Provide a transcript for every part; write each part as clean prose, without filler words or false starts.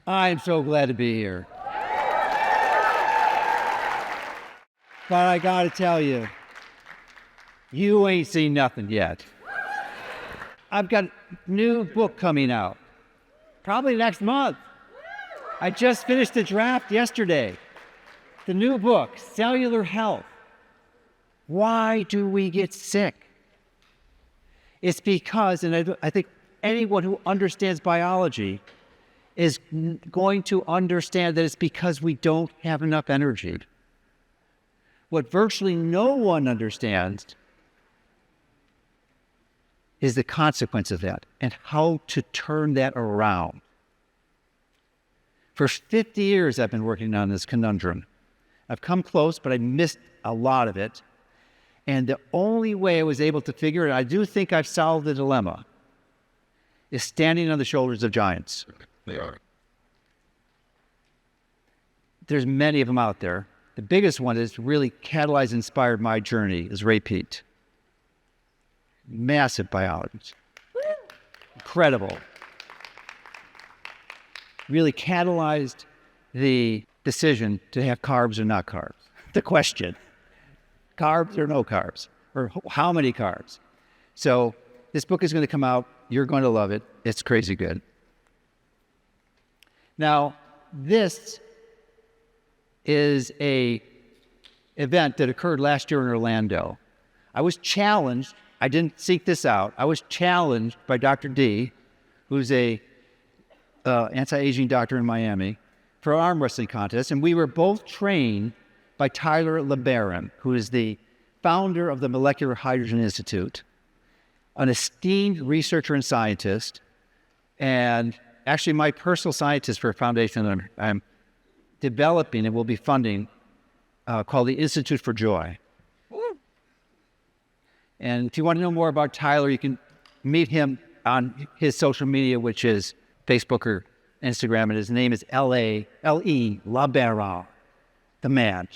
I'm so glad to be here. But I gotta tell you, you ain't seen nothing yet. I've got a new book coming out, probably next month. I just finished the draft yesterday. The new book, Cellular Health. Why do we get sick? It's because, and I think anyone who understands biology is going to understand that it's because we don't have enough energy. What virtually no one understands is the consequence of that and how to turn that around. For 50 years, I've been working on this conundrum. I've come close, but I missed a lot of it. And the only way I was able to figure it out, I do think I've solved the dilemma, is standing on the shoulders of giants. They are. There's many of them out there. The biggest one is really catalyzed, inspired my journey is Ray Peat. Massive biologist. Incredible. Really catalyzed the decision to have carbs or not carbs. The question, carbs or no carbs, or how many carbs? So this book is going to come out. You're going to love it. It's crazy good. Now, this is a event that occurred last year in Orlando. I was challenged. I didn't seek this out. I was challenged by Dr. D, who's a anti-aging doctor in Miami, for an arm wrestling contest, and we were both trained by Tyler LeBaron, who is the founder of the Molecular Hydrogen Institute, an esteemed researcher and scientist, and actually my personal scientist for a foundation that I'm developing and will be funding called the Institute for Joy. And if you want to know more about Tyler, you can meet him on his social media, which is Facebook or Instagram, and his name is L.E. LeBaron, the man.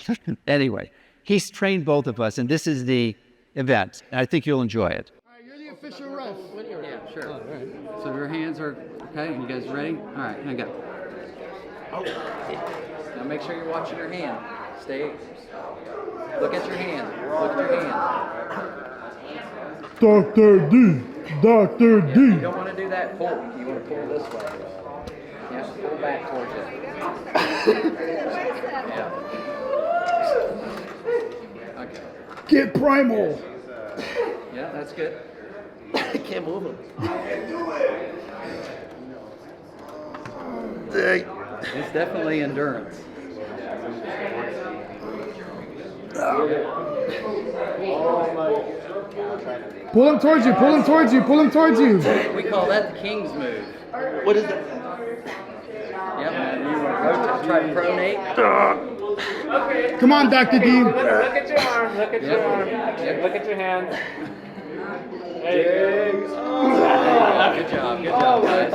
Anyway, he's trained both of us, and this is the event, and I think you'll enjoy it. All right, you're the official ref. Yeah, sure. All right. So your hands are okay. You guys ready? All right, here we go. Now make sure you're watching your hand. Stay. Look at your hand. Look at your hand. Dr. D. Dr. D. You don't want to do that pull. You want to pull this way. You have to pull back towards you. Yeah. Okay. Get primal. Yeah, that's good. I can't move him. It's definitely endurance. Pull him towards you, pull him towards you, pull him towards you. We call that the king's move. What is it? Yep. You want to try to pronate. Come on, Dr. D. Look at your arm. Look at your arm. Look at your hands. There you go. Good job. Good job, guys.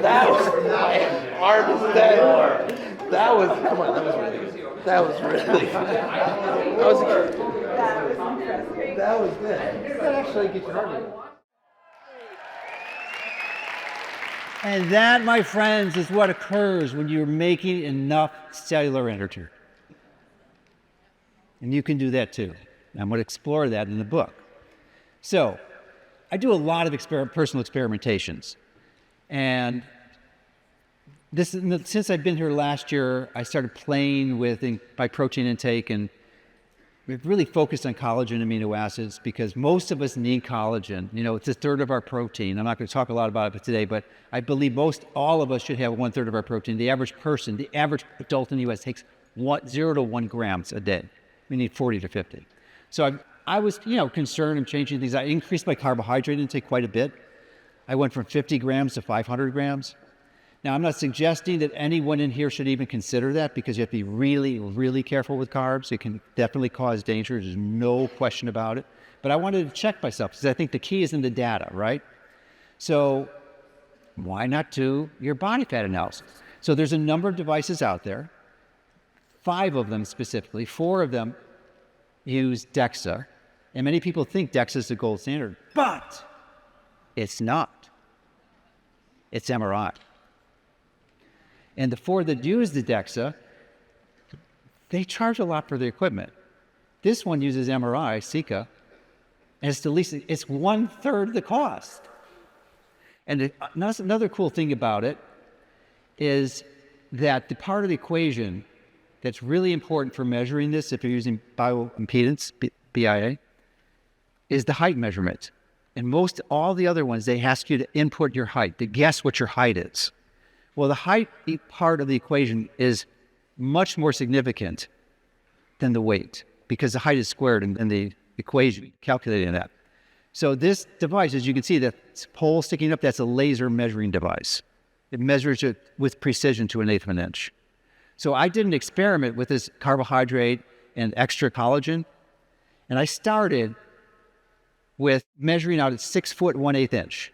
That was my arm is dead. That was come on. That was really good. That was really good. That was good. That actually gets your heart rate. And that, my friends, is what occurs when you're making enough cellular energy. And you can do that too. I'm going to explore that in the book. So, I do a lot of personal experimentations. And since I've been here last year, I started playing with my protein intake, and we've really focused on collagen and amino acids because most of us need collagen. You know, it's a third of our protein. I'm not going to talk a lot about it today, but I believe all of us should have 1/3 of our protein. The average person, the average adult in the U.S. takes 0 to 1 grams a day. We need 40 to 50. So I was, concerned and changing things. I increased my carbohydrate intake quite a bit. I went from 50 grams to 500 grams. Now, I'm not suggesting that anyone in here should even consider that because you have to be really, really careful with carbs. It can definitely cause danger. There's no question about it. But I wanted to check myself because I think the key is in the data, right? So why not do your body fat analysis? So there's a number of devices out there, 5 of them specifically. 4 of them use DEXA. And many people think DEXA is the gold standard, but it's not. It's MRI. And the four that use the DEXA, they charge a lot for the equipment. This one uses MRI, Sika, and it's the least, it's 1/3 the cost. And another cool thing about it is that the part of the equation that's really important for measuring this, if you're using bioimpedance, BIA, is the height measurement. And all the other ones, they ask you to input your height, to guess what your height is. Well, the height part of the equation is much more significant than the weight, because the height is squared in the equation, calculating that. So this device, as you can see, that pole sticking up, that's a laser measuring device. It measures it with precision to 1/8 of an inch. So I did an experiment with this carbohydrate and extra collagen, and I started with measuring out at 6 foot 1/8 inch.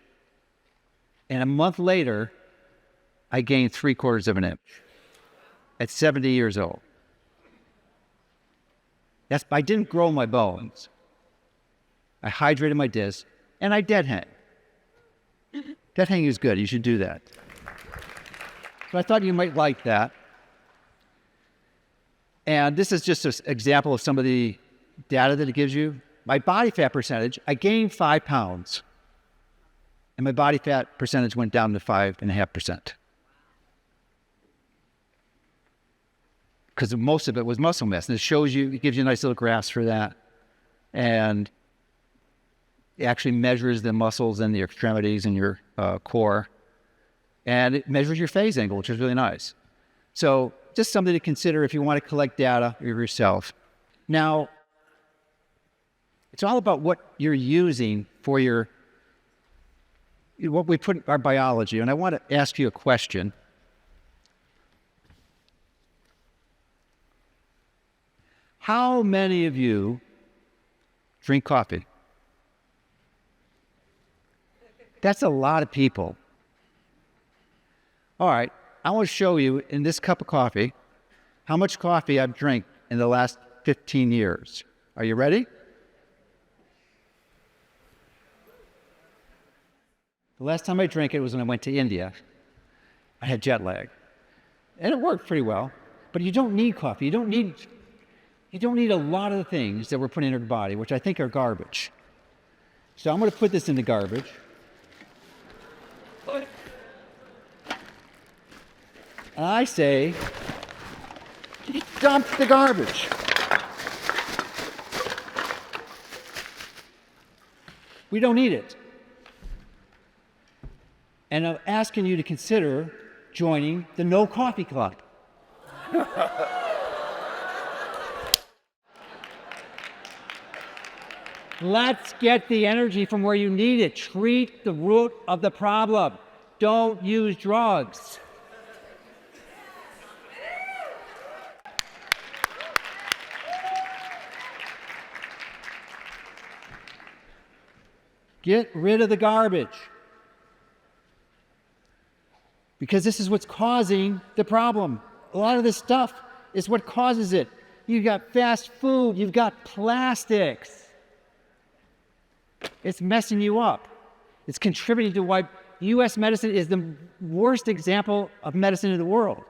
And a month later, I gained 3/4 of an inch at 70 years old. I didn't grow my bones. I hydrated my disc, and I dead hang. Dead hanging is good. You should do that. So I thought you might like that. And this is just an example of some of the data that it gives you. My body fat percentage, I gained 5 pounds, and my body fat percentage went down to 5.5%. Because most of it was muscle mass. And it gives you nice little graphs for that. And it actually measures the muscles and the extremities and your core. And it measures your phase angle, which is really nice. So just something to consider if you want to collect data yourself. Now, it's all about what you're using for what we put in our biology. And I want to ask you a question. How many of you drink coffee? That's a lot of people. All right, I want to show you in this cup of coffee how much coffee I've drank in the last 15 years. Are you ready? The last time I drank it was when I went to India. I had jet lag. And it worked pretty well. But you don't need coffee. You don't need a lot of the things that we're putting in our body, which I think are garbage. So I'm going to put this in the garbage. And I say, dump the garbage. We don't need it. And I'm asking you to consider joining the No Coffee Club. Let's get the energy from where you need it. Treat the root of the problem. Don't use drugs. Get rid of the garbage. Because this is what's causing the problem. A lot of this stuff is what causes it. You've got fast food, you've got plastics. It's messing you up. It's contributing to why U.S. medicine is the worst example of medicine in the world.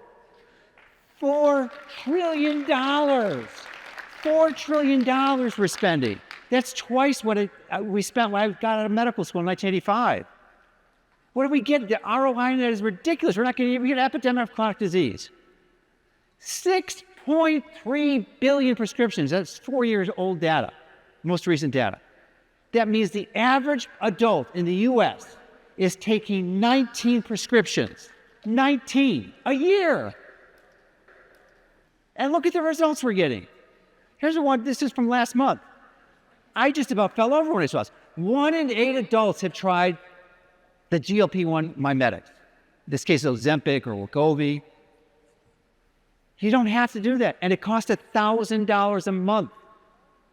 $4 trillion. $4 trillion we're spending. That's twice what we spent when I got out of medical school in 1985. What do we get? The ROI on that is ridiculous. We're not going to get an epidemic of chronic disease. 6.3 billion prescriptions. That's 4 years old data, most recent data. That means the average adult in the U.S. is taking 19 prescriptions. 19 a year. And look at the results we're getting. Here's the one, this is from last month. I just about fell over when I saw this. 1 in 8 adults have tried the GLP-1 mimetics. In this case, Ozempic or Wegovy. You don't have to do that. And it costs $1,000 a month.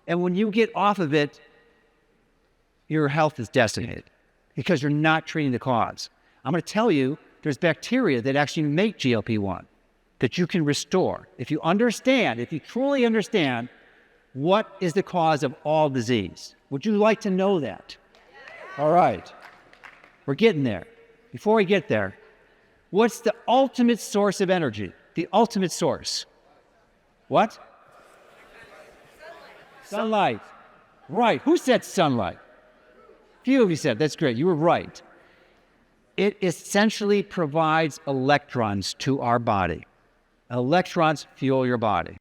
And when you get off of it, your health is decimated because you're not treating the cause. I'm going to tell you, there's bacteria that actually make GLP-1 that you can restore. If you truly understand what is the cause of all disease. Would you like to know that? All right. We're getting there. Before we get there, What's the ultimate source of energy? The ultimate source. What? Sunlight. Right. Who said sunlight? Few of you said. That's great. You were right. It essentially provides electrons to our body. Electrons fuel your body.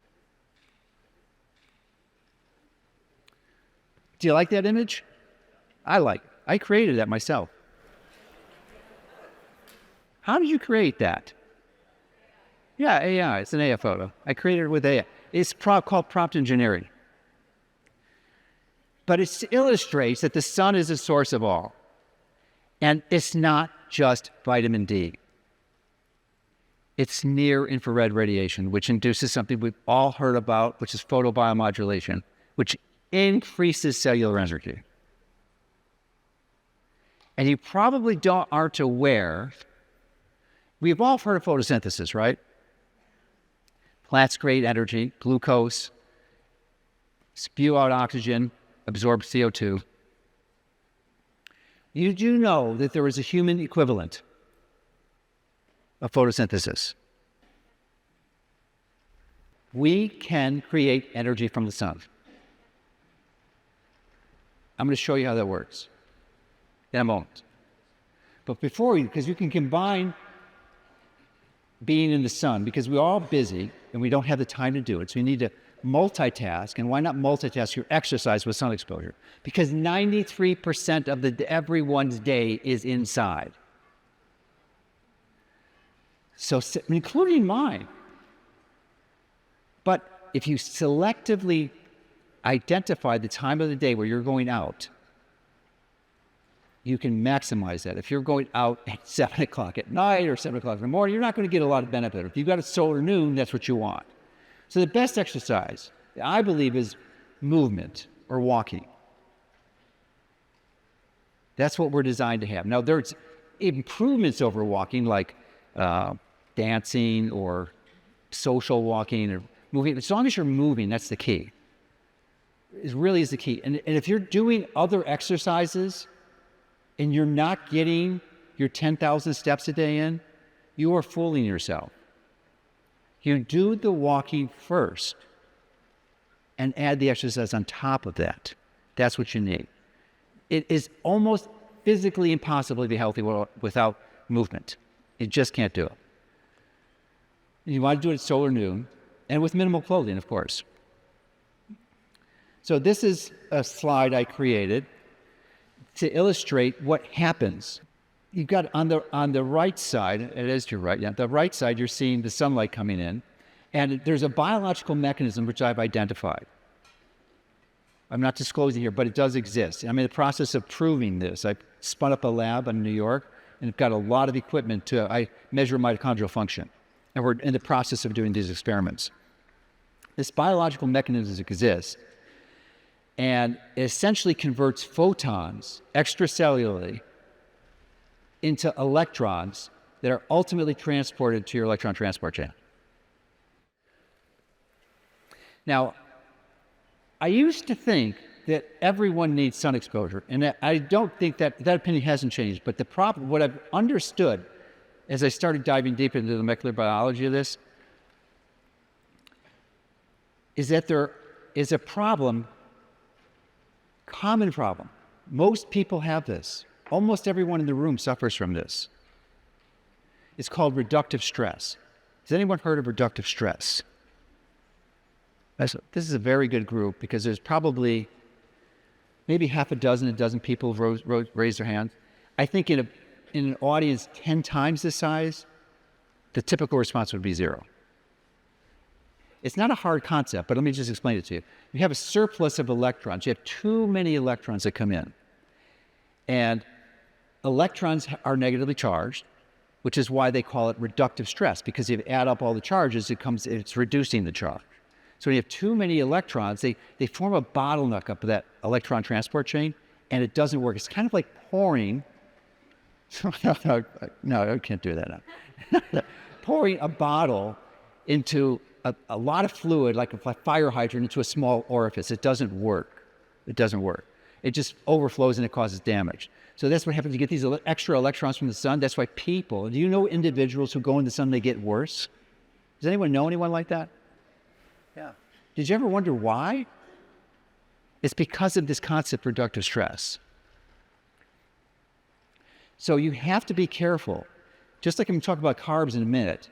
Do you like that image? I like it. I created that myself. How did you create that? Yeah, AI. It's an AI photo. I created it with AI. It's called prompt engineering. But it illustrates that the sun is the source of all. And it's not just vitamin D. It's near infrared radiation, which induces something we've all heard about, which is photobiomodulation, which increases cellular energy. And you probably aren't aware, we've all heard of photosynthesis, right? Plants create energy, glucose, spew out oxygen, absorb CO2. You do know that there is a human equivalent of photosynthesis. We can create energy from the sun. I'm going to show you how that works in a moment. But because you can combine being in the sun, because we're all busy and we don't have the time to do it. So you need to multitask. And why not multitask your exercise with sun exposure? Because 93% of everyone's day is inside. So, including mine. But if you selectively identify the time of the day where you're going out, you can maximize that. If you're going out at 7 o'clock at night or 7 o'clock in the morning, you're not going to get a lot of benefit. If you've got a solar noon, that's what you want. So the best exercise, I believe, is movement or walking. That's what we're designed to have. Now, there's improvements over walking, like dancing or social walking or moving. As long as you're moving, that's the key. It really is the key. And if you're doing other exercises and you're not getting your 10,000 steps a day in, you are fooling yourself. You do the walking first and add the exercise on top of that. That's what you need. It is almost physically impossible to be healthy without movement. You just can't do it. You want to do it at solar noon and with minimal clothing, of course. So this is a slide I created to illustrate what happens. You've got on the right side, it is to your right, yeah, the right side, you're seeing the sunlight coming in, and there's a biological mechanism which I've identified. I'm not disclosing here, but it does exist. I'm in the process of proving this. I spun up a lab in New York, and I've got a lot of equipment I measure mitochondrial function, and we're in the process of doing these experiments. This biological mechanism exists, and it essentially converts photons extracellularly into electrons that are ultimately transported to your electron transport chain. Now, I used to think that everyone needs sun exposure, and I don't think that opinion hasn't changed, but the problem, what I've understood as I started diving deep into the molecular biology of this, is that there is a problem, common problem. Most people have this. Almost everyone in the room suffers from this. It's called reductive stress. Has anyone heard of reductive stress? This is a very good group because there's probably maybe a dozen people raised their hands. I think in an audience 10 times this size, the typical response would be 0. It's not a hard concept, but let me just explain it to you. You have a surplus of electrons. You have too many electrons that come in. And electrons are negatively charged, which is why they call it reductive stress, because if you add up all the charges, it's reducing the charge. So when you have too many electrons, they form a bottleneck up that electron transport chain, and it doesn't work. It's kind of like pouring. No, I can't do that now. Pouring a bottle into a lot of fluid, like a fire hydrant, into a small orifice. It doesn't work. It doesn't work. It just overflows and it causes damage. So that's what happens. You get these extra electrons from the sun. That's why people, do you know individuals who go in the sun, they get worse? Does anyone know anyone like that? Yeah. Did you ever wonder why? It's because of this concept of reductive stress. So you have to be careful. Just like I'm going to talk about carbs in a minute.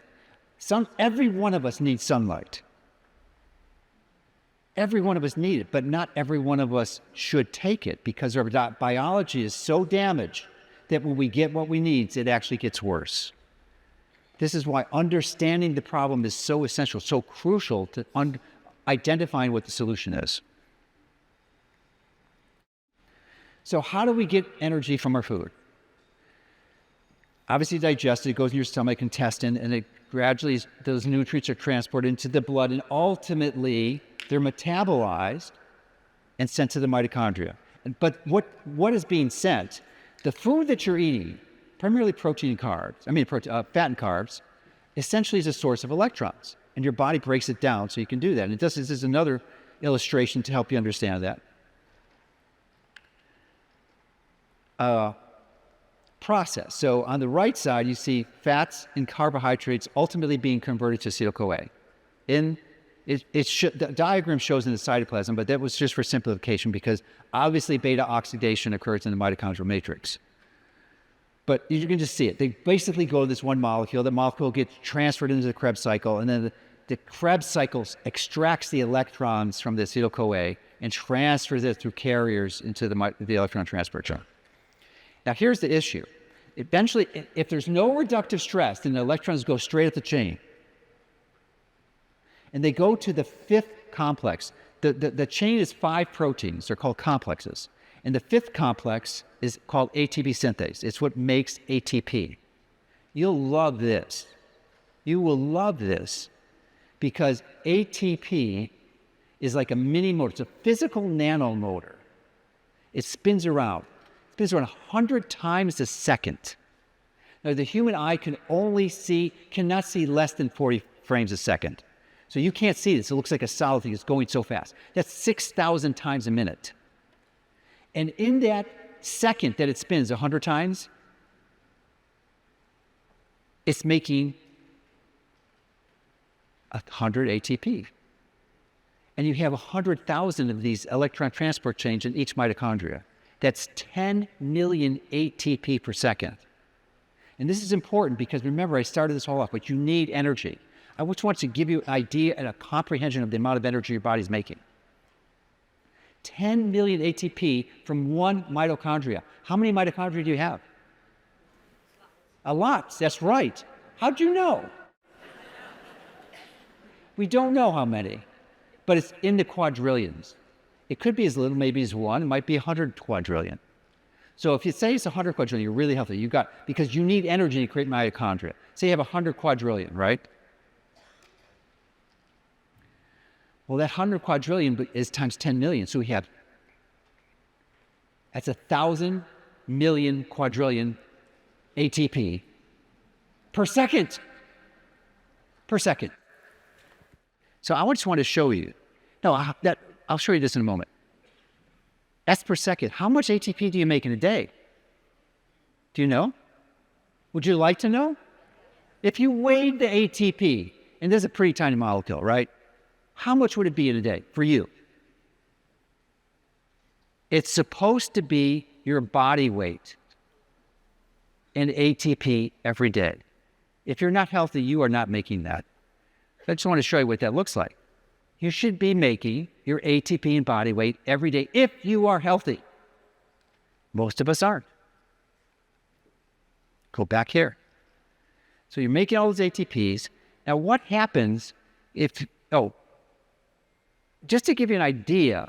Every one of us needs sunlight. Every one of us need it, but not every one of us should take it because our biology is so damaged that when we get what we need, it actually gets worse. This is why understanding the problem is so essential, so crucial to identifying what the solution is. So how do we get energy from our food? Obviously digested, it goes in your stomach, intestine, and it gradually, those nutrients are transported into the blood, and ultimately they're metabolized and sent to the mitochondria. But what is being sent? The food that you're eating, primarily protein and carbs, fat and carbs, essentially is a source of electrons. And your body breaks it down so you can do that. And this is another illustration to help you understand that. Process. So on the right side, you see fats and carbohydrates ultimately being converted to acetyl-CoA. The diagram shows in the cytoplasm, but that was just for simplification because obviously beta oxidation occurs in the mitochondrial matrix. But you can just see it. They basically go to this one molecule. The molecule gets transferred into the Krebs cycle, and then the Krebs cycle extracts the electrons from the acetyl-CoA and transfers it through carriers into the electron transport chain. Now, here's the issue. Eventually, if there's no reductive stress, then the electrons go straight up the chain. And they go to the fifth complex. The chain is 5 proteins. They're called complexes. And the fifth complex is called ATP synthase. It's what makes ATP. You'll love this. You will love this because ATP is like a mini motor. It's a physical nanomotor. It spins around. 100 times a second. Now, the human eye cannot see less than 40 frames a second. So you can't see this. It looks like a solid thing. It's going so fast. That's 6,000 times a minute. And in that second that it spins 100 times, it's making 100 ATP. And you have 100,000 of these electron transport chains in each mitochondria. That's 10 million ATP per second. And this is important because remember, I started this all off, but you need energy. I just want to give you an idea and a comprehension of the amount of energy your body's making. 10 million ATP from one mitochondria. How many mitochondria do you have? A lot, that's right. How'd you know? We don't know how many, but it's in the quadrillions. It could be as little, maybe as 1. It might be 100 quadrillion. So if you say it's 100 quadrillion, you're really healthy. Because you need energy to create mitochondria. Say you have 100 quadrillion, right? Well, that 100 quadrillion is times 10 million. So that's 1,000 million quadrillion ATP per second. Per second. So I just want to show you. I'll show you this in a moment. That's per second. How much ATP do you make in a day? Do you know? Would you like to know? If you weighed the ATP, and this is a pretty tiny molecule, right? How much would it be in a day for you? It's supposed to be your body weight in ATP every day. If you're not healthy, you are not making that. I just want to show you what that looks like. You should be making your ATP and body weight every day if you are healthy. Most of us aren't. Go back here. So you're making all those ATPs. Now what happens just to give you an idea,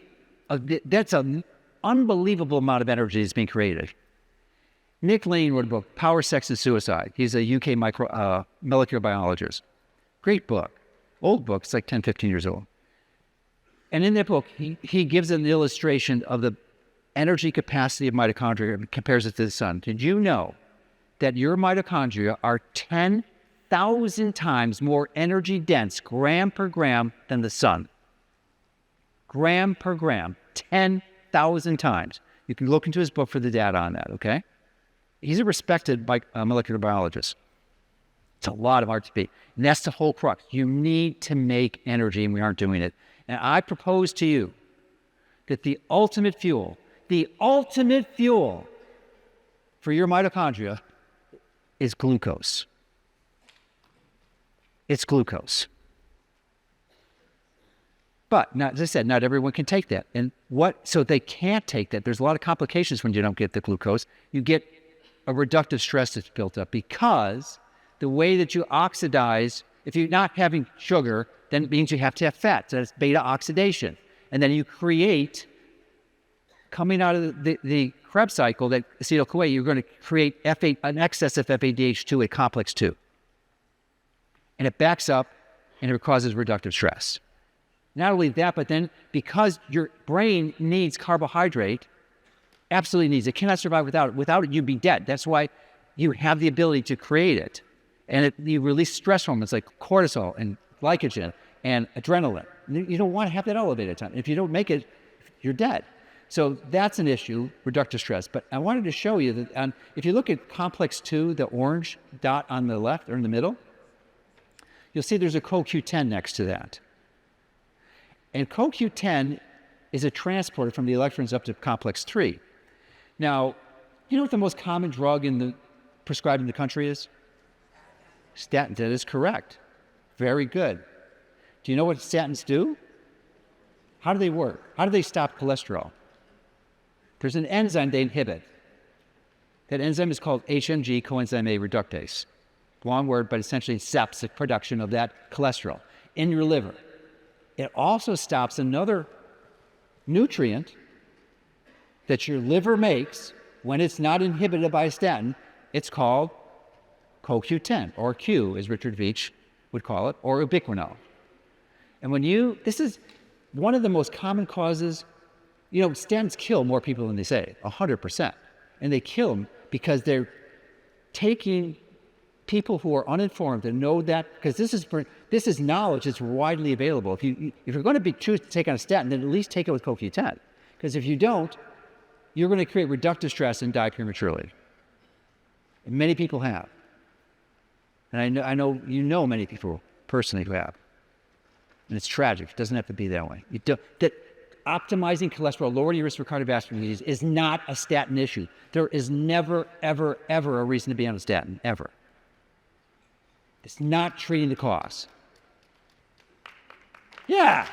that's an unbelievable amount of energy that's being created. Nick Lane wrote a book, Power, Sex, and Suicide. He's a UK molecular biologist. Great book. Old book. It's like 10, 15 years old. And in that book, he gives an illustration of the energy capacity of mitochondria and compares it to the sun. Did you know that your mitochondria are 10,000 times more energy dense, gram per gram, than the sun? Gram per gram, 10,000 times. You can look into his book for the data on that, okay? He's a respected molecular biologist. It's a lot of RTP. And that's the whole crux. You need to make energy, and we aren't doing it. And I propose to you that the ultimate fuel for your mitochondria is glucose. It's glucose. But as I said, not everyone can take that. So they can't take that. There's a lot of complications when you don't get the glucose. You get a reductive stress that's built up because the way that you oxidize, if you're not having sugar, then it means you have to have fat. So that's beta oxidation. And then you create, coming out of the Krebs cycle, that acetyl-CoA, you're going to create an excess of FADH2 at complex 2. And it backs up and it causes reductive stress. Not only that, but then because your brain needs carbohydrate, absolutely needs it, cannot survive without it. Without it, you'd be dead. That's why you have the ability to create it. And you release stress hormones like cortisol and glycogen and adrenaline. You don't want to have that elevated time. If you don't make it, you're dead. So that's an issue, reductive stress. But I wanted to show you that if you look at complex 2, the orange dot on the left or in the middle, you'll see there's a CoQ10 next to that. And CoQ10 is a transporter from the electrons up to complex 3. Now, you know what the most common drug prescribed in the country is? Statins. That is correct. Very good. Do you know what statins do? How do they work? How do they stop cholesterol? There's an enzyme they inhibit. That enzyme is called HMG, coenzyme A reductase. Long word, but essentially it stops the production of that cholesterol in your liver. It also stops another nutrient that your liver makes when it's not inhibited by a statin. It's called CoQ10, or Q, as Richard Veitch would call it, or ubiquinol. And this is one of the most common causes. Statins kill more people than they say, 100%. And they kill them because they're taking people who are uninformed and know that, because this is knowledge that's widely available. If you're going to choose to take on a statin, then at least take it with CoQ10. Because if you don't, you're going to create reductive stress and die prematurely. And many people have. And I know you know many people personally who have. And it's tragic. It doesn't have to be that way. Optimizing cholesterol, lowering your risk for cardiovascular disease is not a statin issue. There is never, ever, ever a reason to be on a statin, ever. It's not treating the cause. Yeah.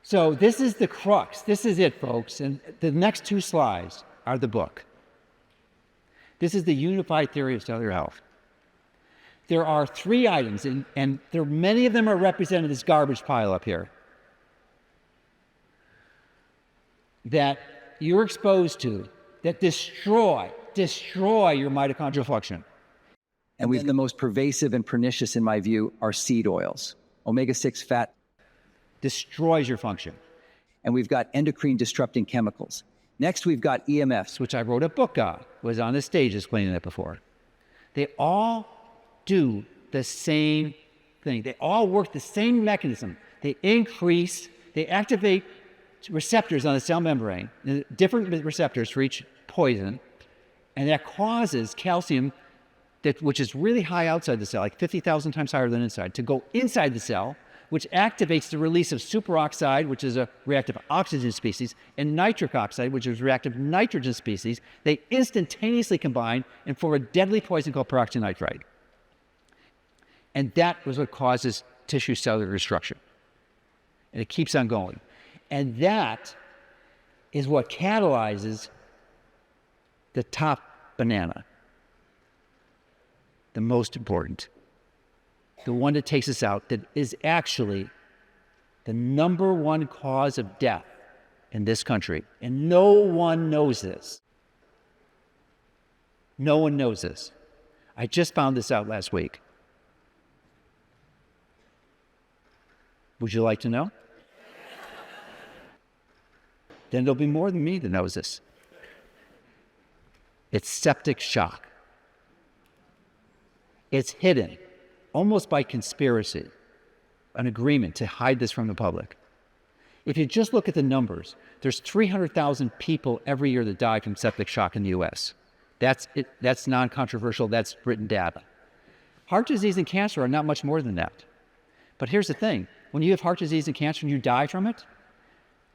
So this is the crux. This is it, folks. And the next 2 slides are the book. This is the unified theory of cellular health. There are 3 items, and many of them are represented in this garbage pile up here, that you're exposed to that destroy your mitochondrial function. And the most pervasive and pernicious, in my view, are seed oils. Omega-6 fat destroys your function. And we've got endocrine disrupting chemicals. Next, we've got EMFs, which I wrote a book on, was on the stage explaining that before. They all do the same thing. They all work the same mechanism. They activate receptors on the cell membrane, different receptors for each poison, and that causes calcium, which is really high outside the cell, like 50,000 times higher than inside, to go inside the cell, which activates the release of superoxide, which is a reactive oxygen species, and nitric oxide, which is a reactive nitrogen species. They instantaneously combine and form a deadly poison called peroxynitrite. And that was what causes tissue cellular destruction. And it keeps on going. And that is what catalyzes the top banana, the most important, the one that takes us out, that is actually the number 1 cause of death in this country. And no one knows this. No one knows this. I just found this out last week. Would you like to know? Then there'll be more than me that knows this. It's septic shock. It's hidden, almost by conspiracy. an agreement to hide this from the public. If you just look at the numbers, there's 300,000 people every year that die from septic shock in the US. That's it. That's non-controversial. That's written data. Heart disease and cancer are not much more than that. But here's the thing. When you have heart disease and cancer and you die from it,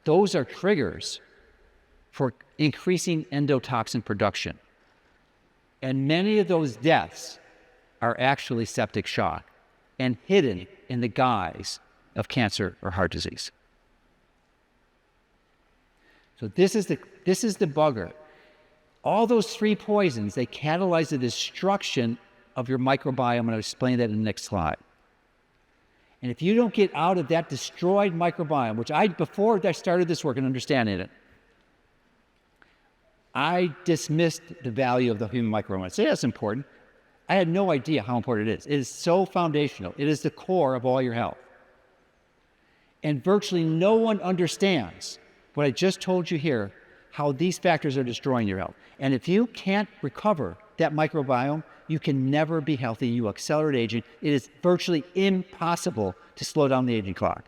those are triggers for increasing endotoxin production. And many of those deaths are actually septic shock and hidden in the guise of cancer or heart disease. So this is the bugger. All those three poisons, they catalyze the destruction of your microbiome. I'm going to explain that in the next slide. And if you don't get out of that destroyed microbiome, which before I started this work and understanding it, I dismissed the value of the human microbiome. I say that's important. I had no idea how important it is. It is so foundational. It is the core of all your health. And virtually no one understands what I just told you here, how these factors are destroying your health. And if you can't recover that microbiome, you can never be healthy. You accelerate aging. It is virtually impossible to slow down the aging clock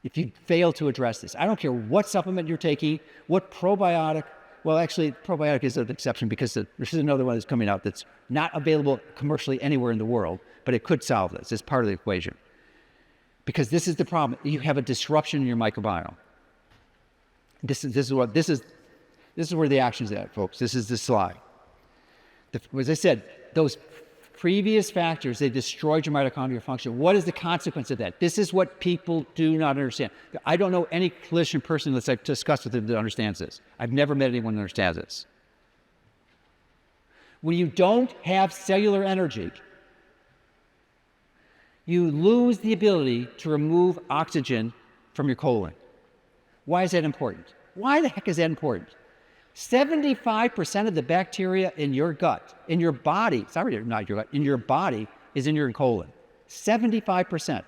if you fail to address this. I don't care what supplement you're taking, what probiotic. Well, actually, probiotic is an exception because there's another one that's coming out that's not available commercially anywhere in the world, but it could solve this. It's part of the equation. Because this is the problem. You have a disruption in your microbiome. This is where the action's at, folks. This is the slide. As I said, those previous factors, they destroyed your mitochondrial function. What is the consequence of that? This is what people do not understand. I don't know any clinician person that I've discussed with them that understands this. I've never met anyone that understands this. When you don't have cellular energy, you lose the ability to remove oxygen from your colon. Why is that important? Why the heck is that important? 75% of the bacteria in your gut, in your body, sorry, not your gut, in your body is in your colon. 75%.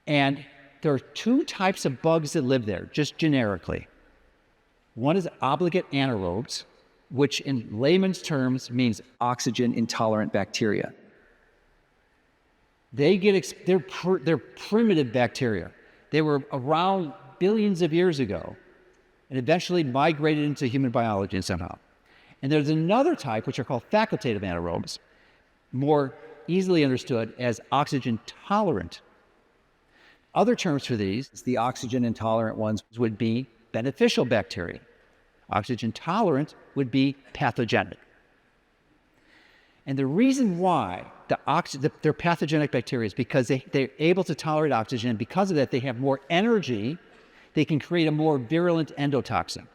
And there are two types of bugs that live there, just generically. One is obligate anaerobes, which in layman's terms means Oxygen intolerant bacteria. they're primitive bacteria. They were around billions of years ago and eventually migrated into human biology somehow. And there's another type, which are called facultative anaerobes, more easily understood as oxygen tolerant. Other terms for these The oxygen intolerant ones. would be beneficial bacteria. Oxygen tolerant would be pathogenic. And the reason why they're pathogenic bacteria is because they're able to tolerate oxygen, and because of that, they have more energy. They can create a more virulent endotoxin.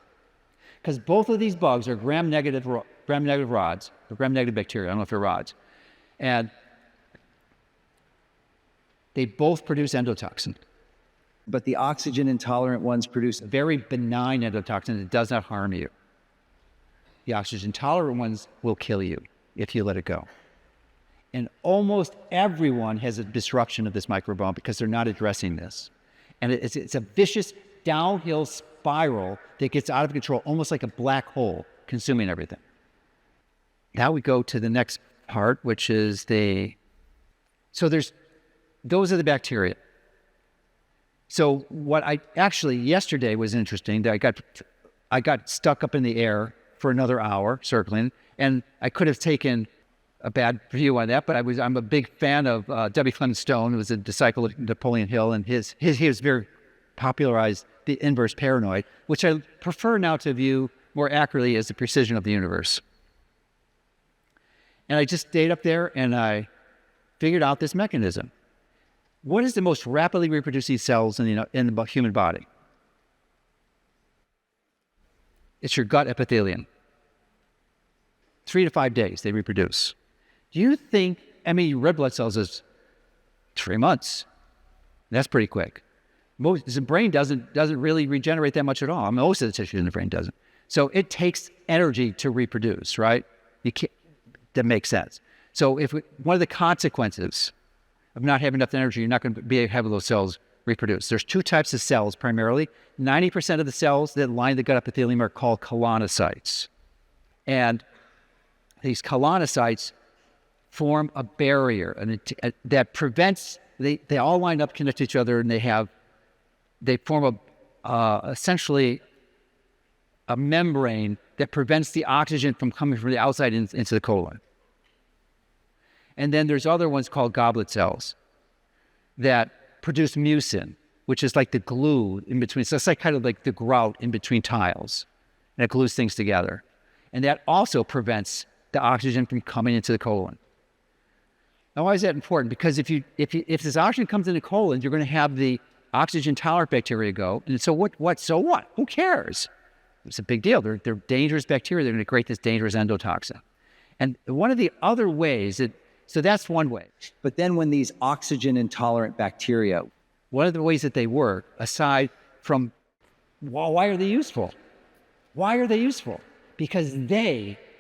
Because both of these bugs are gram-negative rods, or gram-negative bacteria, I don't know if they're rods, and they both produce endotoxin. But the oxygen intolerant ones produce A very benign endotoxin that does not harm you. The oxygen tolerant ones will kill you if you let it go. And almost everyone has a disruption of this microbiome because they're not addressing this. And it's a vicious downhill spiral that gets out of control, almost like a black hole consuming everything. Now we go to the next part, which is those are the bacteria. So yesterday was interesting that I got stuck up in the air for another hour circling, and I could have taken a bad view on that, but I'm a big fan of W. Clement Stone, who was a disciple of Napoleon Hill, and he was very popularized the inverse paranoid, which I prefer now to view more accurately as the precision of the universe. And I just stayed up there and I figured out this mechanism. What is the most rapidly reproducing cells in the human body? It's your gut epithelium. 3 to 5 days they reproduce. Do you think, red blood cells is 3 months? That's pretty quick. The brain doesn't really regenerate that much at all. Most of the tissue in the brain doesn't. So it takes energy to reproduce, right? That makes sense. So one of the consequences of not having enough energy, you're not going to be able to have those cells reproduce. There's two types of cells primarily. 90% of the cells that line the gut epithelium are called colonocytes. And these colonocytes form a barrier that prevents, they all line up, connect to each other, and they form essentially a membrane that prevents the oxygen from coming from the outside into the colon. And then there's other ones called goblet cells that produce mucin, which is like the glue in between. So it's like kind of like the grout in between tiles, and it glues things together. And that also prevents the oxygen from coming into the colon. Now, why is that important? Because if this oxygen comes into the colon, you're going to have the oxygen-tolerant bacteria go. And so what? So what? Who cares? It's a big deal. They're dangerous bacteria. They're going to create this dangerous endotoxin. And one of the other ways so that's one way. But then when these oxygen-intolerant bacteria, one of the ways that they work, aside from, well, why are they useful? Why are they useful? Because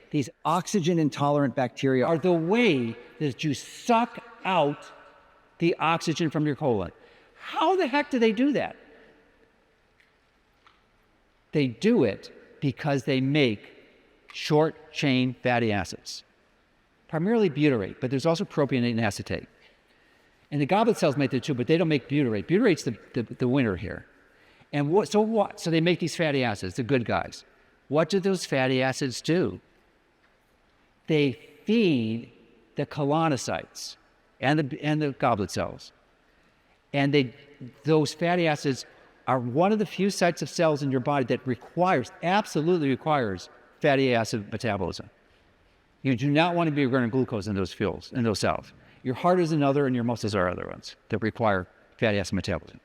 these oxygen-intolerant bacteria are the way that you suck out the oxygen from your colon. How the heck do they do that? They do it because they make short-chain fatty acids, primarily butyrate, but there's also propionate and acetate. And the goblet cells make it too, but they don't make butyrate. Butyrate's the winner here. And so what? So they make these fatty acids, the good guys. What do those fatty acids do? They feed the colonocytes and the goblet cells. And those fatty acids are one of the few sites of cells in your body that absolutely requires fatty acid metabolism. You do not want to be burning glucose in those fuels, in those cells. Your heart is another, and your muscles are other ones that require fatty acid metabolism.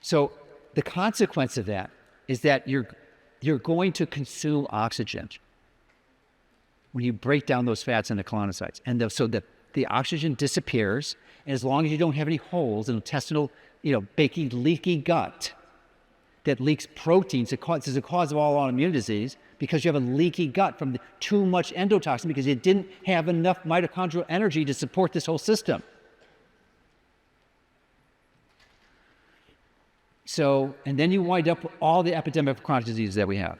So the consequence of that is that you're going to consume oxygen when you break down those fats in the colonocytes. And so the oxygen disappears, and as long as you don't have any holes in intestinal, leaky gut that leaks proteins, this is a cause of all autoimmune disease, because you have a leaky gut from too much endotoxin because you didn't have enough mitochondrial energy to support this whole system. So, and then you wind up with all the epidemic of chronic diseases that we have.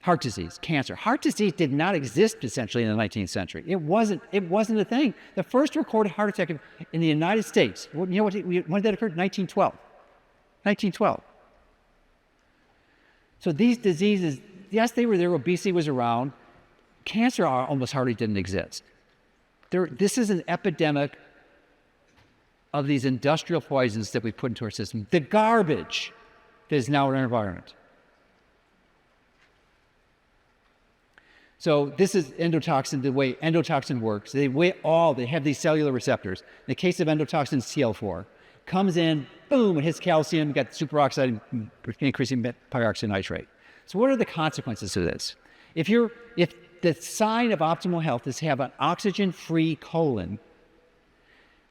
Heart disease, cancer. Heart disease did not exist essentially in the 19th century. It wasn't a thing. The first recorded heart attack in the United States, when did that occur? 1912. 1912. So these diseases, yes, they were there. Obesity was around. Cancer almost hardly didn't exist. This is an epidemic of these industrial poisons that we put into our system. The garbage that is now in our environment. So this is endotoxin, the way endotoxin works. They have these cellular receptors. In the case of endotoxin, CL4. Comes in, boom, it hits calcium, you got superoxide, increasing peroxynitrate. So what are the consequences of this? If the sign of optimal health is to have an oxygen-free colon,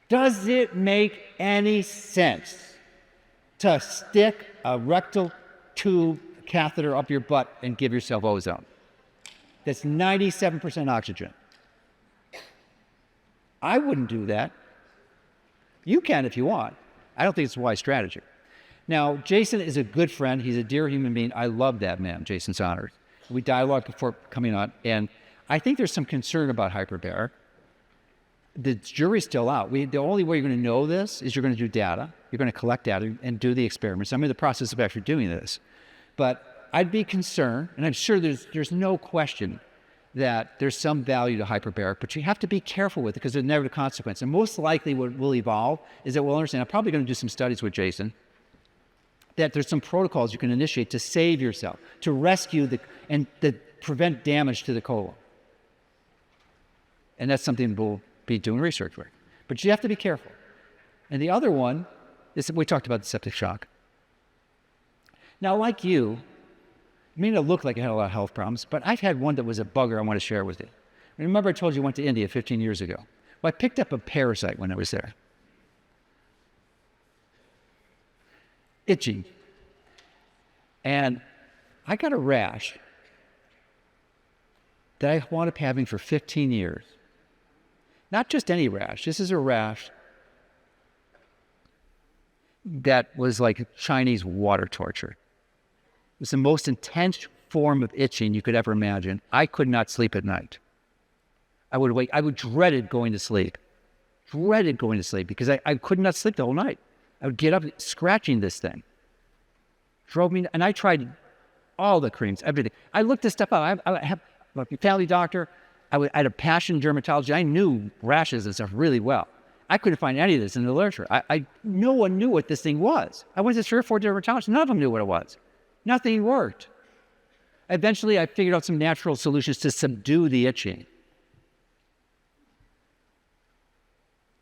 does it make any sense to stick a rectal tube catheter up your butt and give yourself ozone? That's 97% oxygen. I wouldn't do that. You can if you want. I don't think it's a wise strategy. Now, Jason is a good friend. He's a dear human being. I love that man, Jason Saunders. We dialogued before coming on, and I think there's some concern about hyperbaric. The jury's still out. The only way you're going to know this is you're going to do data. You're going to collect data and do the experiments. I'm in the process of actually doing this. But I'd be concerned, and I'm sure there's no question that there's some value to hyperbaric, but you have to be careful with it because there's never a consequence. And most likely what will evolve is that we'll understand, I'm probably going to do some studies with Jason, that there's some protocols you can initiate to save yourself, to rescue and to prevent damage to the colon. And that's something we'll be doing research with. But you have to be careful. And the other one is, we talked about the septic shock. Now, like you, it may not look like I had a lot of health problems, but I've had one that was a bugger I want to share with you. Remember I told you I went to India 15 years ago? Well, I picked up a parasite when I was there. Itching. And I got a rash that I wound up having for 15 years. Not just any rash. This is a rash that was like Chinese water torture. It was the most intense form of itching you could ever imagine. I could not sleep at night. I would dreaded going to sleep. Dreaded going to sleep because I could not sleep the whole night. I would get up scratching this thing. Drove me, and I tried all the creams, everything. I looked this stuff up. I have a family doctor. I had a passion in dermatology. I knew rashes and stuff really well. I couldn't find any of this in the literature. No one knew what this thing was. I went to 3 or 4 dermatologists. None of them knew what it was. Nothing worked. Eventually, I figured out some natural solutions to subdue the itching.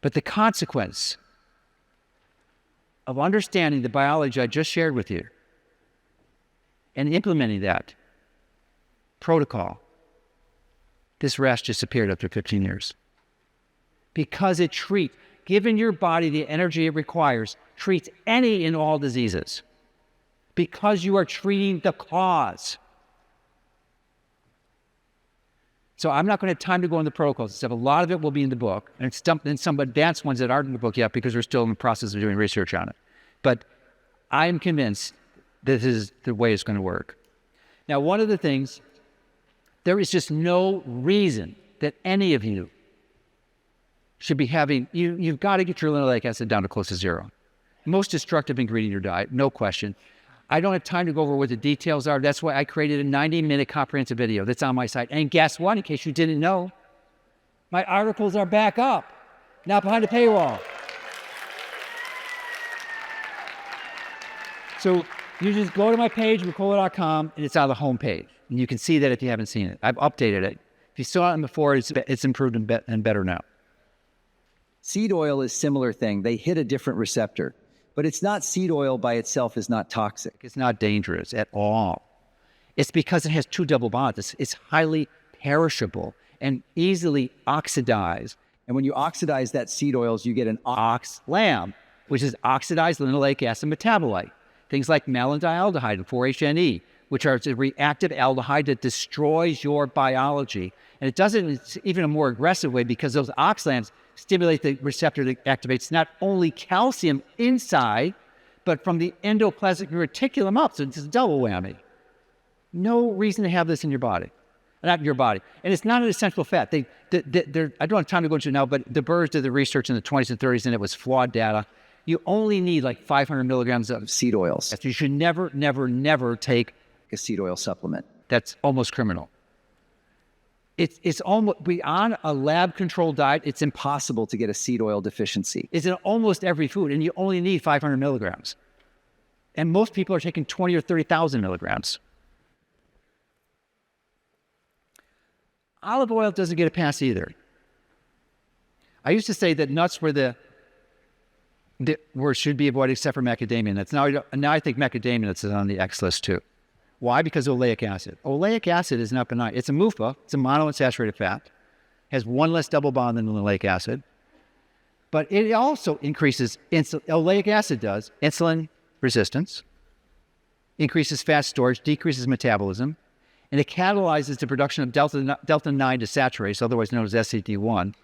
But the consequence of understanding the biology I just shared with you and implementing that protocol, this rash disappeared after 15 years. Because it giving your body the energy it requires, treats any and all diseases. Because you are treating the cause. So I'm not going to have time to go into the protocols and stuff. A lot of it will be in the book, and some advanced ones that aren't in the book yet because we're still in the process of doing research on it. But I'm convinced this is the way it's going to work. Now, one of the things, there is just no reason that any of you should be having, you've got to get your linoleic acid down to close to 0. Most destructive ingredient in your diet, no question. I don't have time to go over what the details are. That's why I created a 90-minute comprehensive video that's on my site. And guess what, in case you didn't know, my articles are back up, not behind a paywall. So you just go to my page, Mercola.com, and it's on the home page. And you can see that if you haven't seen it. I've updated it. If you saw it before, it's improved and better now. Seed oil is a similar thing. They hit a different receptor. But it's not seed oil by itself is not toxic. It's not dangerous at all. It's because it has 2 double bonds. It's highly perishable and easily oxidized. And when you oxidize that seed oils, you get an OXLAM, which is oxidized linoleic acid metabolite. Things like malondialdehyde and 4-HNE, which are a reactive aldehyde that destroys your biology. And it does it in even a more aggressive way because those OXLAMs stimulate the receptor that activates not only calcium inside, but from the endoplasmic reticulum up. So it's a double whammy. No reason to have this in your body. Not in your body. And it's not an essential fat. I don't have time to go into it now, but the Burrs did the research in the 20s and 30s, and it was flawed data. You only need like 500 milligrams of seed oils. You should never, never, never take a seed oil supplement. That's almost criminal. It's almost beyond a lab-controlled diet. It's Impossible to get a seed oil deficiency. It's in almost every food, and you only need 500 milligrams. And most people are taking 20 or 30,000 milligrams. Olive oil doesn't get a pass either. I used to say that nuts were should be avoided except for macadamia nuts. Now I think macadamia nuts is on the X list too. Why? Because of oleic acid. Oleic acid is not benign. It's a MUFA. It's a monounsaturated fat. Has 1 less double bond than oleic acid. But it also increases, oleic acid does, insulin resistance, increases fat storage, decreases metabolism, and it catalyzes the production of delta-9 desaturase, otherwise known as SCD1.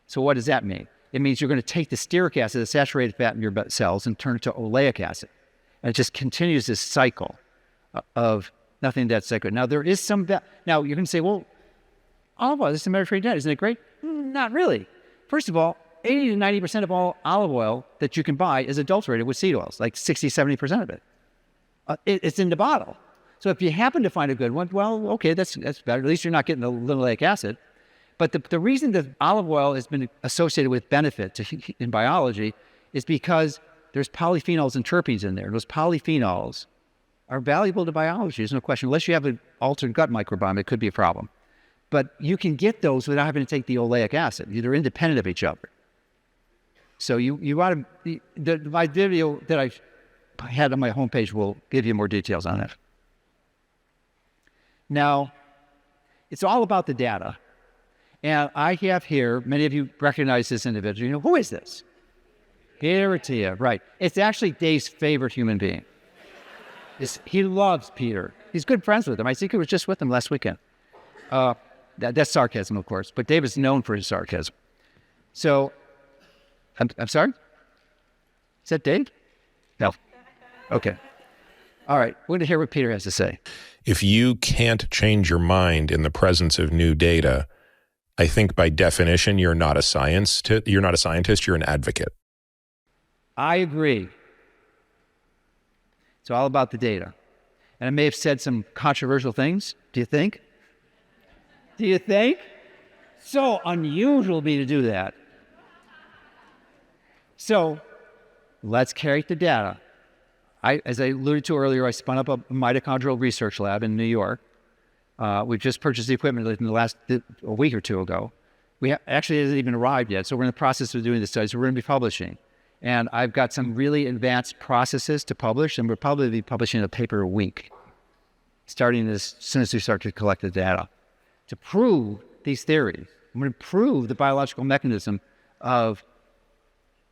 So what does that mean? It means you're going to take the stearic acid, the saturated fat in your cells, and turn it to oleic acid. And it just continues this cycle of nothing that's sacred. Now, there is some... Now, you're going to say, well, olive oil, this is a Mediterranean diet. Isn't it great? Not really. First of all, 80 to 90% of all olive oil that you can buy is adulterated with seed oils, like 60, 70% of it. It's in the bottle. So if you happen to find a good one, well, okay, that's better. At least you're not getting the linoleic acid. But the reason that olive oil has been associated with benefit in biology is because there's polyphenols and terpenes in there. Those polyphenols are valuable to biology, there's no question. Unless you have an altered gut microbiome, it could be a problem. But you can get those without having to take the oleic acid. They're independent of each other. So you ought to, my video that I had on my homepage will give you more details on it. Now, it's all about the data. And I have here, many of you recognize this individual. You know, who is this? Peter Attia, right. It's actually Dave's favorite human being. He loves Peter. He's good friends with him. I think he was just with him last weekend. That's sarcasm, of course, but Dave is known for his sarcasm. So, I'm sorry? Is that Dave? No. Okay. All right, we're going to hear what Peter has to say. If you can't change your mind in the presence of new data, I think by definition, you're not a scientist, you're an advocate. I agree. It's all about the data. And I may have said some controversial things. Do you think? Do you think? So unusual of me to do that. So let's carry the data. As I alluded to earlier, I spun up a mitochondrial research lab in New York. We've just purchased the equipment in the last a week or two ago. Actually, it hasn't even arrived yet, so we're in the process of doing the studies. So we're going to be publishing. And I've got some really advanced processes to publish, and we'll probably be publishing a paper a week, starting as soon as we start to collect the data, to prove these theories. I'm going to prove the biological mechanism of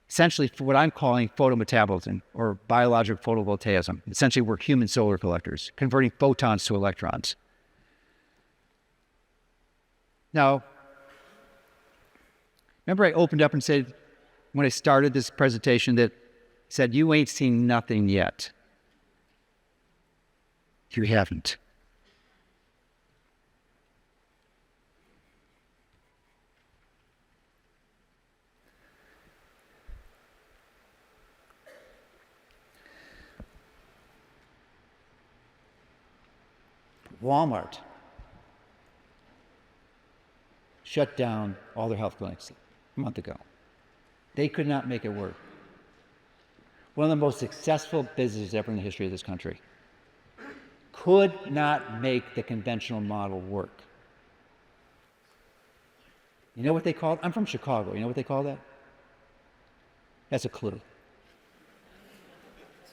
essentially what I'm calling photometabolism or biologic photovoltaism. Essentially, we're human solar collectors, converting photons to electrons. Now, remember I opened up and said, when I started this presentation, that said, you ain't seen nothing yet. You haven't. Walmart shut down all their health clinics a month ago. They could not make it work. One of the most successful businesses ever in the history of this country could not make the conventional model work. You know what they call it? I'm from Chicago. You know what they call that? That's a clue.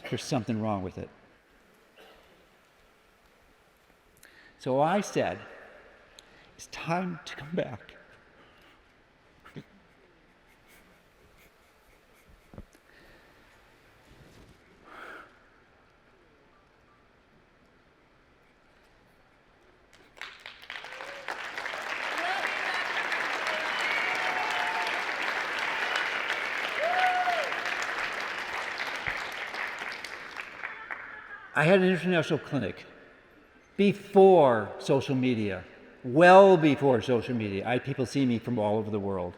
There's something wrong with it. So I said, it's time to come back. I had an international clinic before social media, well before social media. I had people see me from all over the world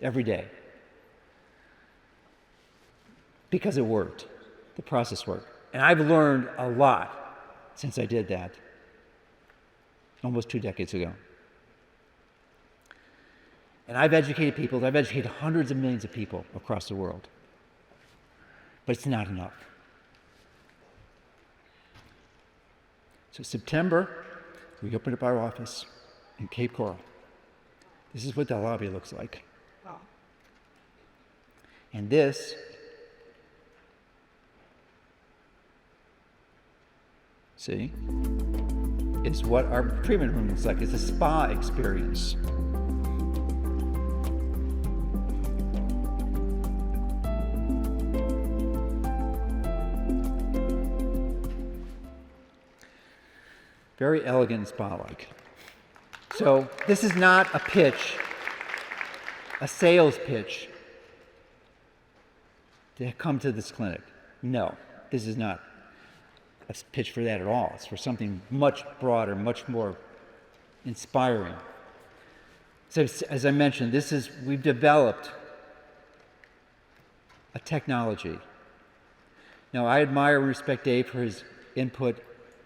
every day because it worked. The process worked. And I've learned a lot since I did that almost 2 decades ago. And I've educated people, I've educated hundreds of millions of people across the world. But it's not enough. So September, we opened up our office in Cape Coral. This is what the lobby looks like. Wow. And this is what our treatment room looks like. It's a spa experience. Very elegant and spa-like. So this is not a pitch, a sales pitch to come to this clinic. No, this is not a pitch for that at all. It's for something much broader, much more inspiring. So as I mentioned, we've developed a technology. Now, I admire and respect Dave for his input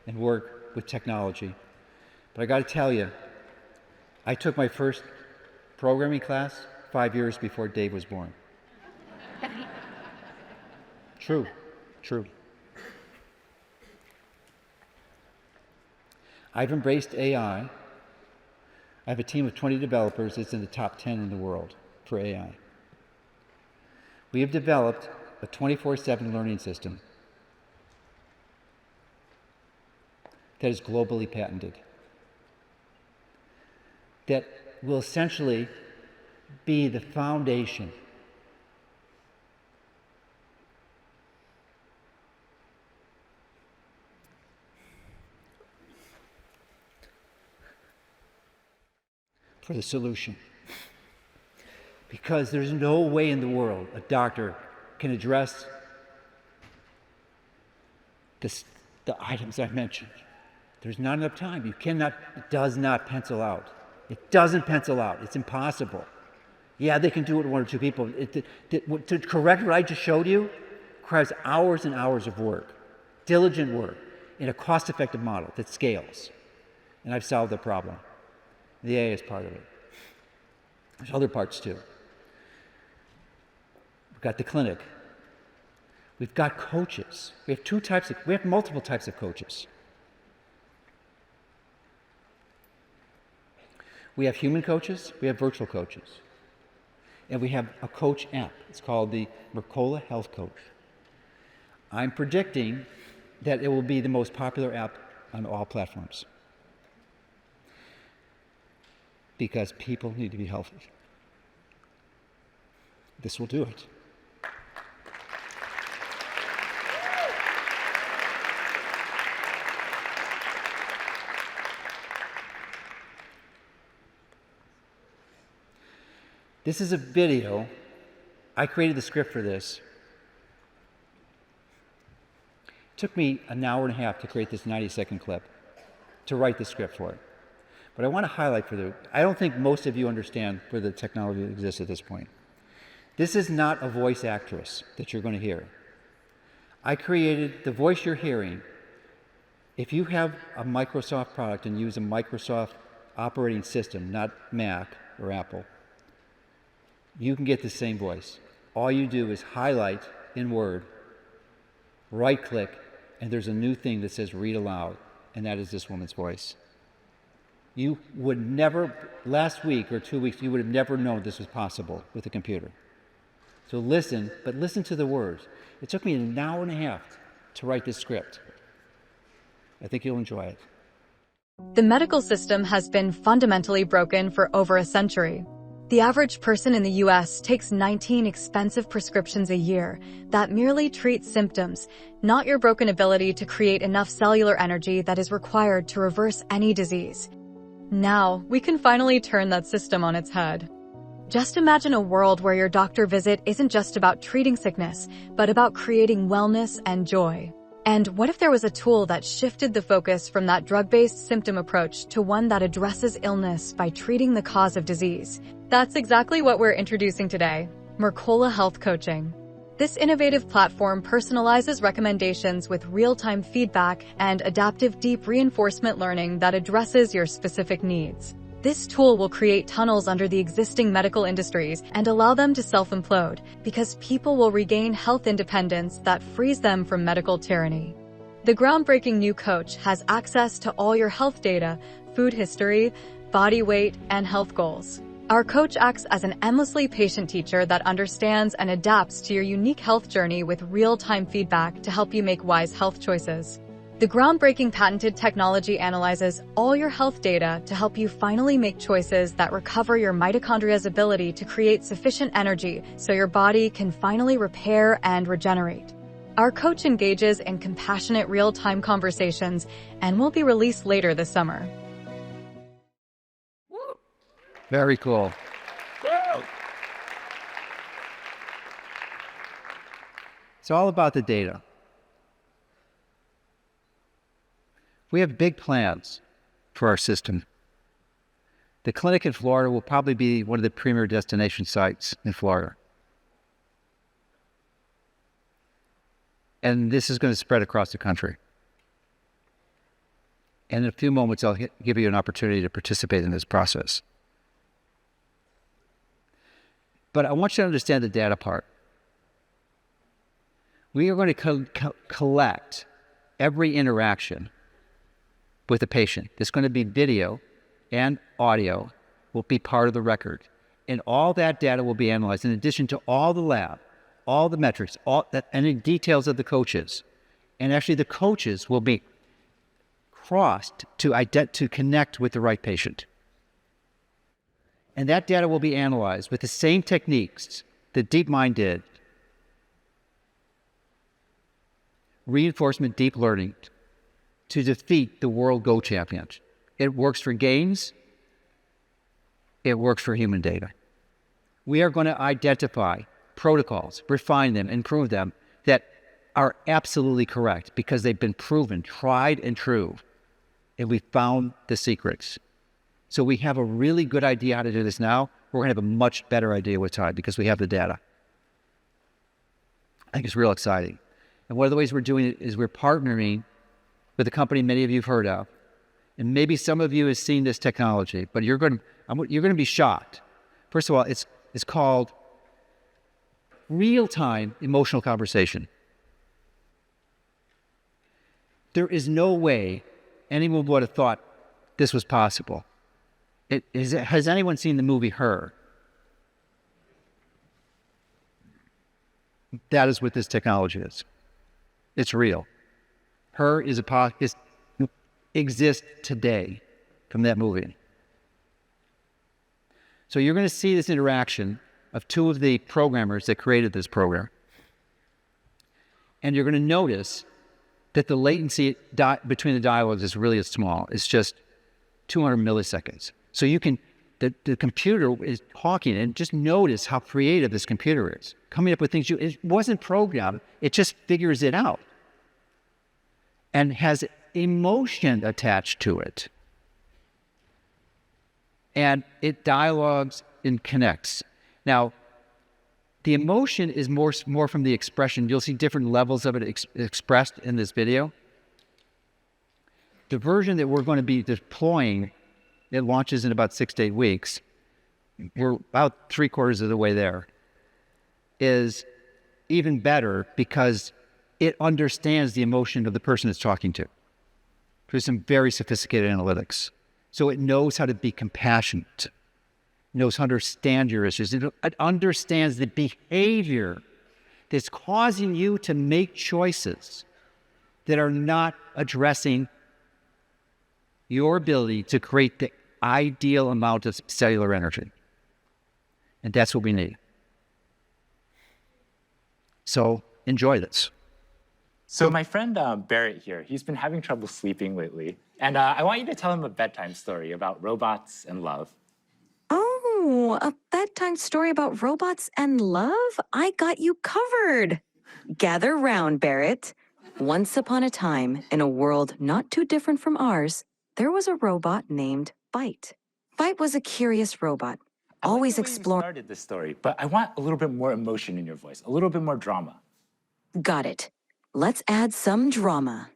and work with technology. But I got to tell you, I took my first programming class 5 years before Dave was born. True. I've embraced AI. I have a team of 20 developers. It's in the top 10 in the world for AI. We have developed a 24/7 learning system that is globally patented, that will essentially be the foundation for the solution. Because there's no way in the world a doctor can address the items I mentioned. There's not enough time. It does not pencil out. It doesn't pencil out. It's impossible. Yeah, they can do it with 1 or 2 people. To correct what I just showed you requires hours and hours of work, diligent work, in a cost-effective model that scales. And I've solved the problem. The A is part of it. There's other parts too. We've got the clinic. We've got coaches. We have multiple types of coaches. We have human coaches, we have virtual coaches. And we have a coach app. It's called the Mercola Health Coach. I'm predicting that it will be the most popular app on all platforms. Because people need to be healthy. This will do it. This is a video. I created the script for this. It took me an hour and a half to create this 90-second clip, to write the script for it. But I want to highlight I don't think most of you understand where the technology exists at this point. This is not a voice actress that you're going to hear. I created the voice you're hearing. If you have a Microsoft product and use a Microsoft operating system, not Mac or Apple, you can get the same voice. All you do is highlight in Word, right-click, and there's a new thing that says read aloud, and that is this woman's voice. You would never, last week or 2 weeks, you would have never known this was possible with a computer. So listen, but listen to the words. It took me an hour and a half to write this script. I think you'll enjoy it. The medical system has been fundamentally broken for over a century. The average person in the US takes 19 expensive prescriptions a year that merely treat symptoms, not your broken ability to create enough cellular energy that is required to reverse any disease. Now, we can finally turn that system on its head. Just imagine a world where your doctor visit isn't just about treating sickness, but about creating wellness and joy. And what if there was a tool that shifted the focus from that drug-based symptom approach to one that addresses illness by treating the cause of disease? That's exactly what we're introducing today, Mercola Health Coaching. This innovative platform personalizes recommendations with real-time feedback and adaptive deep reinforcement learning that addresses your specific needs. This tool will create tunnels under the existing medical industries and allow them to self-implode, because people will regain health independence that frees them from medical tyranny. The groundbreaking new coach has access to all your health data, food history, body weight, and health goals. Our coach acts as an endlessly patient teacher that understands and adapts to your unique health journey with real-time feedback to help you make wise health choices. The groundbreaking patented technology analyzes all your health data to help you finally make choices that recover your mitochondria's ability to create sufficient energy so your body can finally repair and regenerate. Our coach engages in compassionate real-time conversations and will be released later this summer. Very cool. It's all about the data. We have big plans for our system. The clinic in Florida will probably be one of the premier destination sites in Florida. And this is going to spread across the country. And in a few moments, I'll give you an opportunity to participate in this process. But I want you to understand the data part. We are going to collect every interaction with the patient. There's going to be video and audio will be part of the record. And all that data will be analyzed in addition to all the lab, all the metrics, any details of the coaches. And actually the coaches will be crossed to connect with the right patient. And that data will be analyzed with the same techniques that DeepMind did. Reinforcement deep learning to defeat the world Go champions. It works for games. It works for human data. We are going to identify protocols, refine them, improve them that are absolutely correct because they've been proven, tried and true. And we found the secrets. So we have a really good idea how to do this now. We're going to have a much better idea with time because we have the data. I think it's real exciting. And one of the ways we're doing it is we're partnering with a company many of you have heard of. And maybe some of you have seen this technology, but you're going to be shocked. First of all, it's called real-time emotional conversation. There is no way anyone would have thought this was possible. Has anyone seen the movie Her? That is what this technology is. It's real. Her exists today from that movie. So you're going to see this interaction of two of the programmers that created this program. And you're going to notice that the latency between the dialogues is really small. It's just 200 milliseconds. So you can, the computer is talking, and just notice how creative this computer is. Coming up with things, it wasn't programmed, it just figures it out. And has emotion attached to it. And it dialogues and connects. Now, the emotion is more from the expression. You'll see different levels of it expressed in this video. The version that we're going to be deploying, it launches in about 6 to 8 weeks. We're about 3/4 of the way there. Is even better because it understands the emotion of the person it's talking to. There's some very sophisticated analytics. So it knows how to be compassionate, knows how to understand your issues. It understands the behavior that's causing you to make choices that are not addressing your ability to create the ideal amount of cellular energy. And that's what we need. So enjoy this. So my friend Barrett here, he's been having trouble sleeping lately. And I want you to tell him a bedtime story about robots and love. Oh, a bedtime story about robots and love? I got you covered. Gather round, Barrett. Once upon a time, in a world not too different from ours, there was a robot named Bite. Bite was a curious robot, always exploring. I started this story, but I want a little bit more emotion in your voice, a little bit more drama. Got it. Let's add some drama.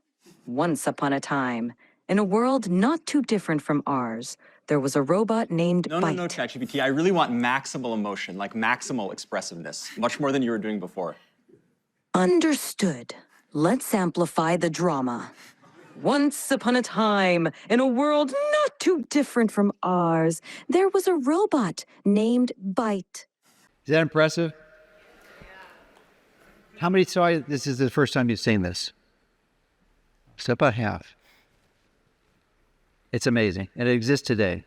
Once upon a time, in a world not too different from ours, there was a robot named Bite. No, ChatGPT. I really want maximal emotion, like maximal expressiveness, much more than you were doing before. Understood. Let's amplify the drama. Once upon a time, in a world not too different from ours, there was a robot named Bite. Is that impressive? How many saw this is the first time you've seen this? It's about half. It's amazing, and it exists today.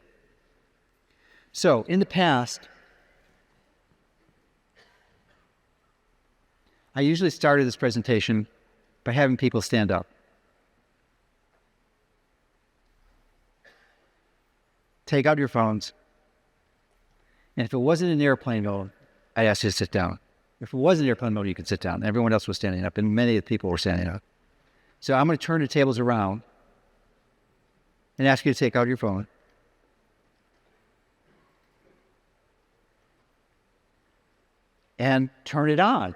So, in the past, I usually started this presentation by having people stand up. Take out your phones, and if it wasn't in airplane mode, I'd ask you to sit down. If it was in airplane mode, you could sit down. Everyone else was standing up, and many of the people were standing up. So I'm going to turn the tables around and ask you to take out your phone. And turn it on.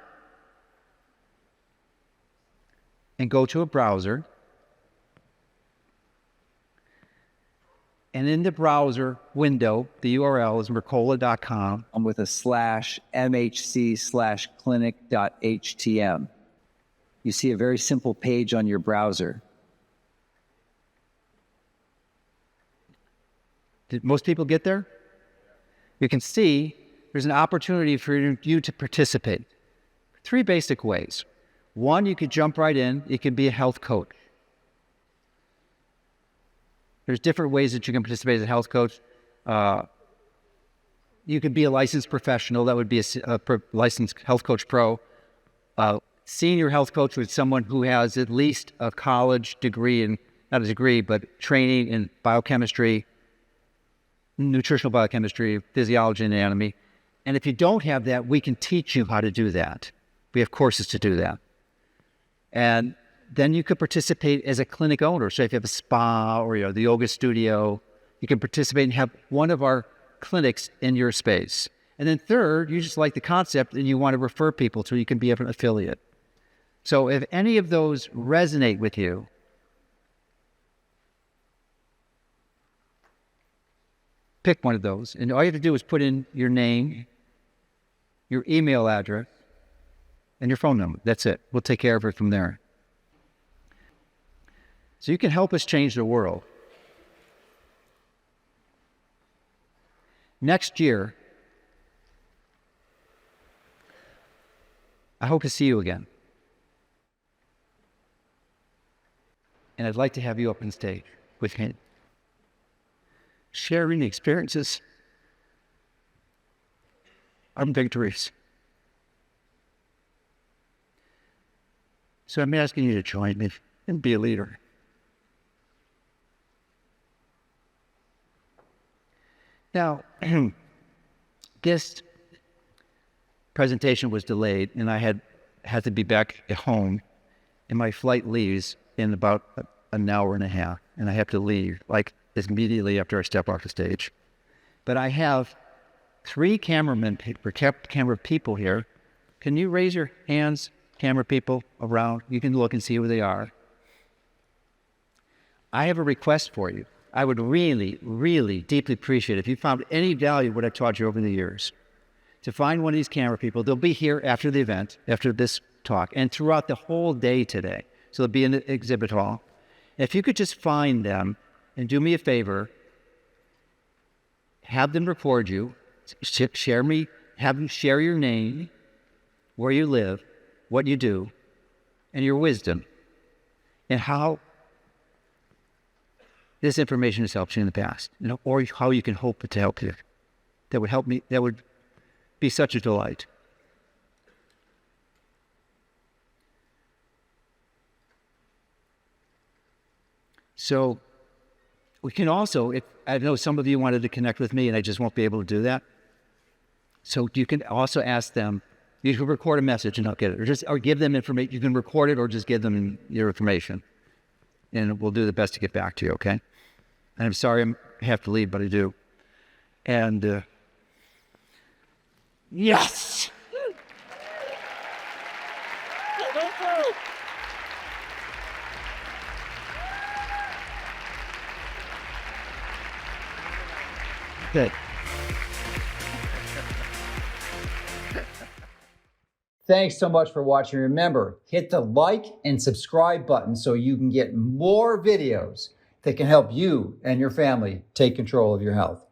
And go to a browser. And in the browser window, the URL is Mercola.com. With a /MHC/clinic.htm. You see a very simple page on your browser. Did most people get there? You can see there's an opportunity for you to participate. 3 basic ways. One, you could jump right in. You can be a health coach. There's different ways that you can participate as a health coach. You could be a licensed professional. That would be a licensed health coach pro. Senior health coach with someone who has at least a college degree, and not a degree, but training in biochemistry, nutritional biochemistry, physiology, and anatomy. And if you don't have that, we can teach you how to do that. We have courses to do that. And then you could participate as a clinic owner. So if you have a spa or the yoga studio, you can participate and have one of our clinics in your space. And then third, you just like the concept and you want to refer people so you can be an affiliate. So if any of those resonate with you, pick one of those. And all you have to do is put in your name, your email address, and your phone number. That's it. We'll take care of it from there. So you can help us change the world. Next year, I hope to see you again. And I'd like to have you up on stage with me, sharing the experiences of victories. So I'm asking you to join me and be a leader. Now, this presentation was delayed, and I had to be back at home, and my flight leaves in about an hour and a half, and I have to leave like immediately after I step off the stage. But I have 3 camera people here. Can you raise your hands, camera people around? You can look and see who they are. I have a request for you. I would really, really deeply appreciate it if you found any value in what I taught you over the years, to find one of these camera people. They'll be here after the event, after this talk, and throughout the whole day today. So they'll be in the exhibit hall. If you could just find them and do me a favor, have them record you, have them share your name, where you live, what you do, and your wisdom, and how this information has helped you in the past, or how you can hope it to help you. That would help me. That would be such a delight. So we can also, if I know some of you wanted to connect with me and I just won't be able to do that. So you can also ask them, you can record a message and I'll get it, or give them information. You can record it or just give them your information. And we'll do the best to get back to you, okay? And I'm sorry I have to leave, but I do. And yes! Good. Thanks so much for watching. Remember, hit the like and subscribe button so you can get more videos that can help you and your family take control of your health.